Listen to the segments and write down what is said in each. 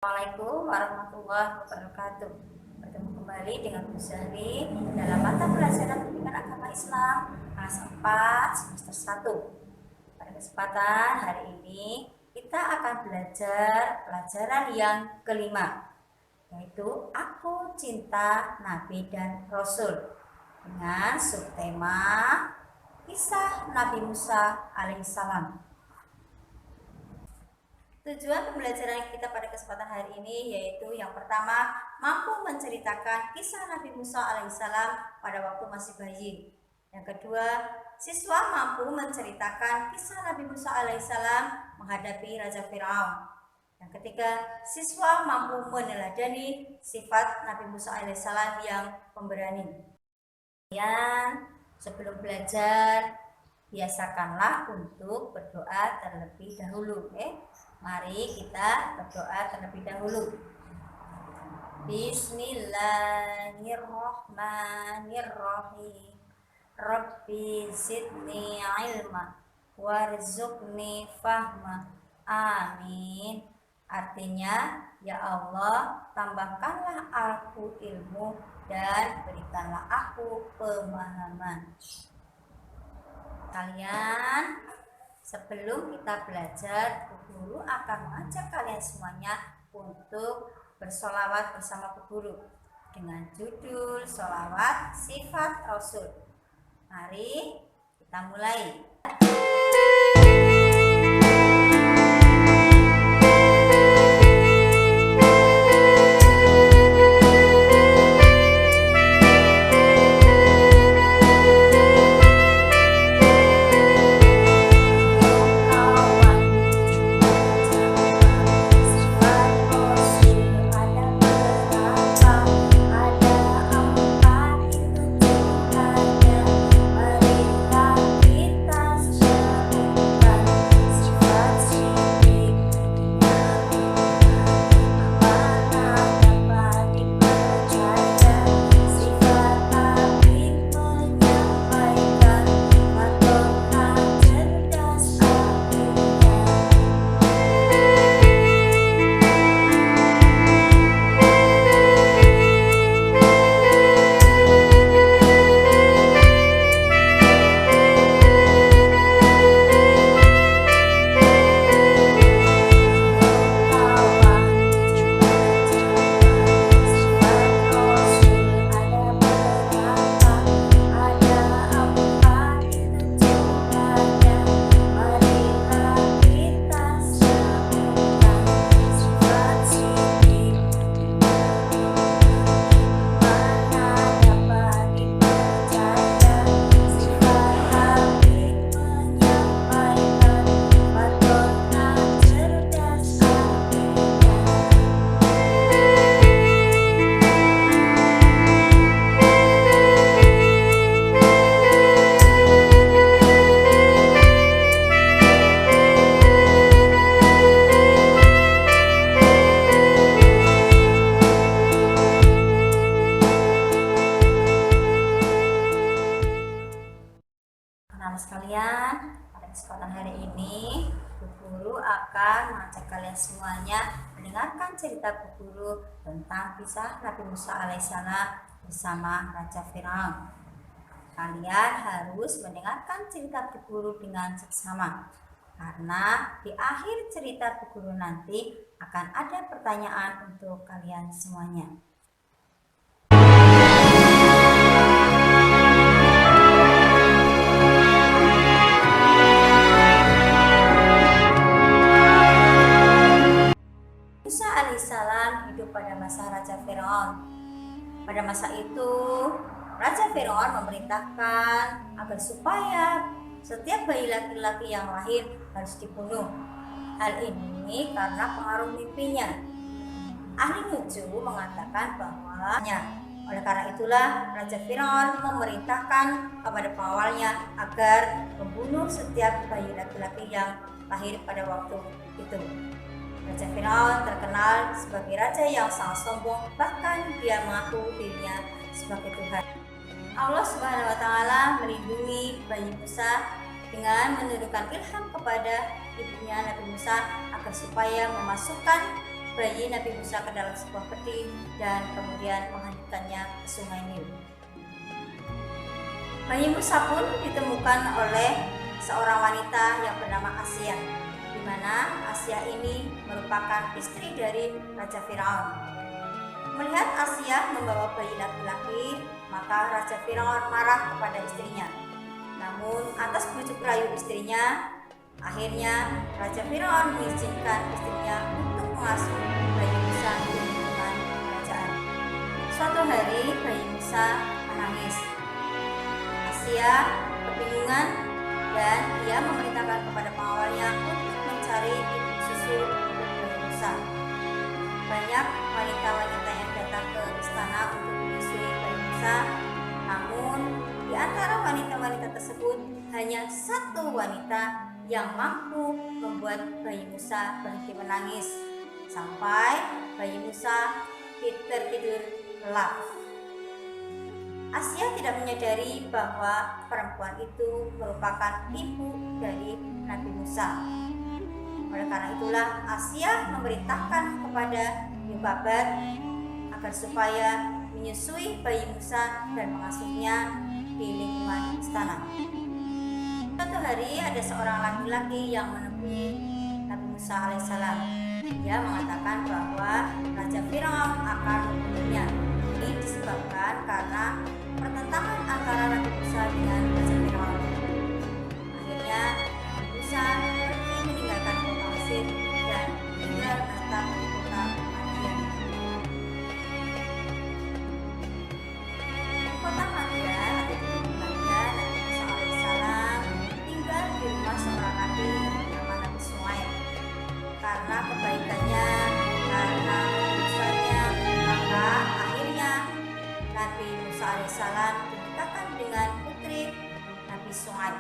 Assalamualaikum warahmatullahi wabarakatuh. Bertemu kembali dengan Bu Zahri dalam mata pelajaran pendidikan agama Islam kelas 4 semester 1. Pada kesempatan hari ini kita akan belajar pelajaran yang kelima, yaitu Aku Cinta Nabi dan Rasul, dengan subtema Kisah Nabi Musa alaihissalam. Tujuan pembelajaran kita pada kesempatan hari ini yaitu yang pertama, mampu menceritakan kisah Nabi Musa alaihissalam pada waktu masih bayi. Yang kedua, siswa mampu menceritakan kisah Nabi Musa alaihissalam menghadapi Raja Firaun. Yang ketiga, siswa mampu meneladani sifat Nabi Musa alaihissalam yang pemberani. Kemudian, sebelum belajar, biasakanlah untuk berdoa terlebih dahulu. Mari kita berdoa terlebih dahulu. Bismillahirrahmanirrahim. Rabbi zidni ilma warzuqni fahma. Amin. Artinya, ya Allah, tambahkanlah aku ilmu dan berikanlah aku pemahaman. Kalian, sebelum kita belajar, Bu Guru akan mengajak kalian semuanya untuk bersolawat bersama Bu Guru dengan judul Sholawat Sifat Rasul. Mari kita mulai. Sekalian, pada kesempatan hari ini Bu Guru akan mengajak kalian semuanya mendengarkan cerita Bu Guru tentang kisah Nabi Musa alaihissalam bersama Raja Firaun. Kalian harus mendengarkan cerita Bu Guru dengan seksama, karena di akhir cerita Bu Guru nanti akan ada pertanyaan untuk kalian semuanya. Alaihissalam hidup pada masa Raja Firaun. Pada masa itu, Raja Firaun memerintahkan agar supaya setiap bayi laki-laki yang lahir harus dibunuh. Hal ini karena pengaruh mimpinya. Ahli nuju mengatakan bahwa oleh karena itulah Raja Firaun memerintahkan kepada pengawalnya agar membunuh setiap bayi laki-laki yang lahir pada waktu itu. Raja Firaun terkenal sebagai raja yang sangat sombong, bahkan dia mengaku dirinya sebagai Tuhan. Allah Subhanahu wa Ta'ala melindungi bayi Musa dengan menurunkan ilham kepada ibunya Nabi Musa agar supaya memasukkan bayi Nabi Musa ke dalam sebuah peti dan kemudian menghanyutkannya ke sungai Nil. Bayi Musa pun ditemukan oleh seorang wanita yang bernama Asia, di mana Asia ini merupakan istri dari Raja Firaun. Melihat Asia membawa bayi laki-laki, maka Raja Firaun marah kepada istrinya. Namun atas bujuk rayu istrinya, akhirnya Raja Firaun mengizinkan istrinya untuk mengasuh bayi Musa di lingkungan kerajaan. Suatu hari bayi Musa menangis. Asia kebingungan dan ia memerintahkan kepada pengawalnya untuk mencari ibu susu untuk bayi Musa. Banyak wanita-wanita yang datang ke istana untuk menyusui bayi Musa, namun di antara wanita-wanita tersebut hanya satu wanita yang mampu membuat bayi Musa berhenti menangis sampai bayi Musa tertidur lelap. Asia tidak menyadari bahwa perempuan itu merupakan ibu dari Nabi Musa. Oleh karena itulah Asia memerintahkan kepada Yobabat agar supaya menyusui bayi Musa dan mengasuhnya di lingkungan istana. Suatu hari ada seorang laki-laki yang menemui Nabi Musa alaihissalam. Dia mengatakan bahwa Raja Firaun akan membunuhnya. Ini disebabkan karena pertentangan antara Nabi Musa dengan Raja Firaun. Akhirnya Nabi Musa pergi meninggalkan kota Mesir dan tinggal menetap di kota Madian. Di kota Madian atau di Madian, Nabi Musa alaihissalam tinggal di rumah seorang nabi yang bernama Nabi Shu'aib. Karena kebaikannya, karena dosanya, maka akhirnya Nabi Musa alaihissalam dinikahkan dengan putri Nabi Shu'aib.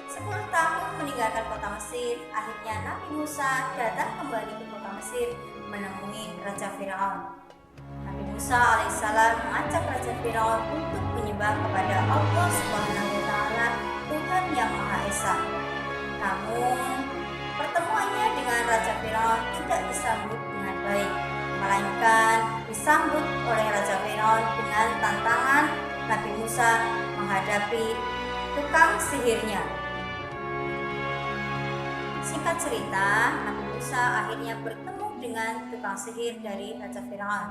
10 tahun meninggalkan kota Mesir, akhirnya Nabi Musa datang kembali ke kota Mesir menemui Raja Firaun. Nabi Musa alaihissalam mengajak Raja Firaun untuk menyembah kepada Allah Subhanahu wa Ta'ala, Tuhan yang Maha Esa. Namun pertemuannya dengan Raja Firaun tidak disambut dengan baik, melainkan disambut oleh Raja Firaun dengan tantangan Nabi Musa menghadapi tukang sihirnya. Singkat cerita, Nabi Musa akhirnya bertemu dengan tukang sihir dari Raja Firaun.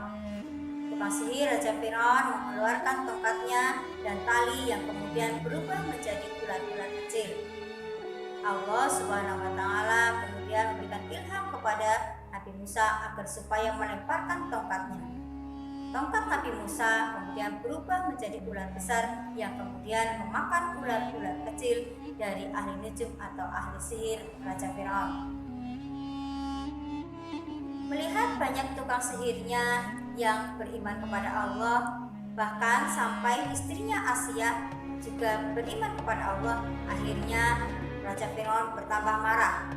Tukang sihir Raja Firaun mengeluarkan tongkatnya dan tali yang kemudian berubah menjadi ular-ular kecil. Allah Subhanahu wa Ta'ala kemudian memberikan ilham kepada Nabi Musa agar supaya melemparkan tongkatnya. Tongkat Nabi Musa kemudian berubah menjadi ular besar yang kemudian memakan ular-ular kecil dari ahli nujum atau ahli sihir Raja Firaun. Melihat banyak tukang sihirnya yang beriman kepada Allah, bahkan sampai istrinya Asia juga beriman kepada Allah, akhirnya Raja Firaun bertambah marah.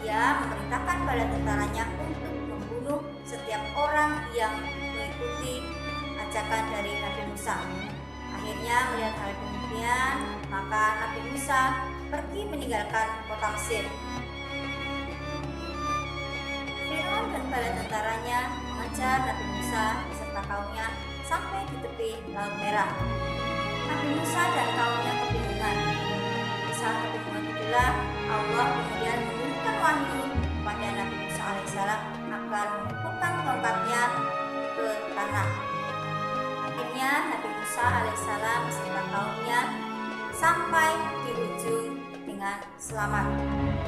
Ia memerintahkan bala tentaranya untuk membunuh setiap orang yang mengikuti ajakan dari Nabi Musa. Akhirnya melihat hal demikian, maka Nabi Musa pergi meninggalkan kota Mesir. Firaun dan bala tentaranya mengejar Nabi Musa beserta kaumnya sampai di tepi Laut Merah. Nabi Musa dan kaumnya kebingungan. Di saat kebingungan itulah Allah kemudian menurunkan wahyu kepada Nabi Musa alaihissalam agar mengumpulkan tongkatnya ke tanah. Akhirnya Nabi Musa alaihissalam beserta kaumnya sampai di ujung dengan selamat.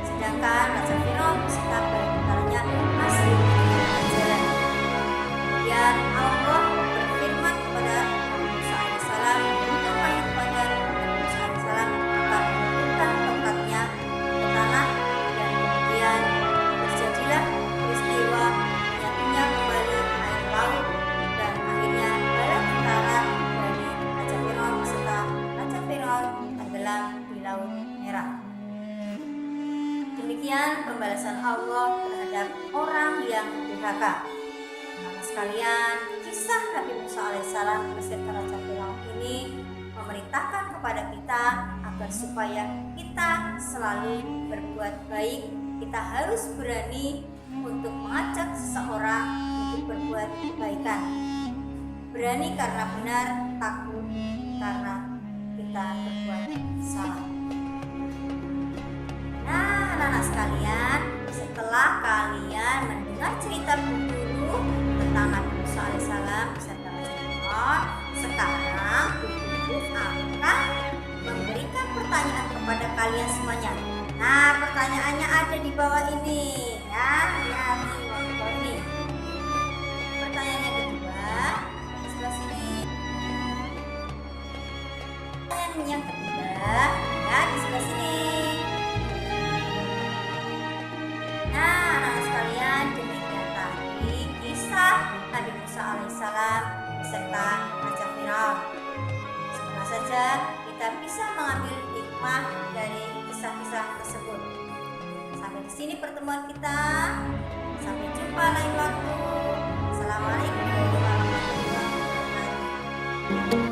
Sedangkan Raja Firaun beserta bala tentaranya masih di jalan. Kemudian Allah berfirman kepada Nabi Musa alaihissalam memberikan wahyu kepada Nabi Musa alaihissalam agar mengumpulkan tongkatnya ke tanah, dan kemudian terjadilah peristiwa menyatunya kembali air laut, dan akhirnya bala tentara dari Raja Firaun beserta Raja Firaun tenggelam di Laut Merah. Demikian pembalasan Allah terhadap orang yang durhaka. Teman-teman sekalian, kisah Nabi Musa alaihissalam beserta Raja Firaun ini memerintahkan kepada kita agar supaya kita selalu berbuat baik kita harus berani untuk mengajak seseorang untuk berbuat kebaikan. Berani karena benar, takut karena kita berbuat salah. Nah, anak-anak sekalian, setelah kalian mendengar cerita guru tentang Nabi Musa alaihissalam beserta Raja Firaun, sekarang guru akan memberikan pertanyaan kepada kalian semuanya. Nah, pertanyaannya ada di bawah ini, ya. Lihat di bawah ini. Pertanyaan yang kedua, di sebelah sini. Pertanyaan yang ketiga, ya, di sebelah sini. Nah, anak-anak sekalian, demikian tadi kisah Nabi Musa alaihissalam beserta Raja Firaun. Semoga saja kita bisa mengambil hikmah dari kisah-kisah tersebut. Sampai di sini pertemuan kita. Sampai jumpa lain waktu. Assalamualaikum warahmatullahi wabarakatuh.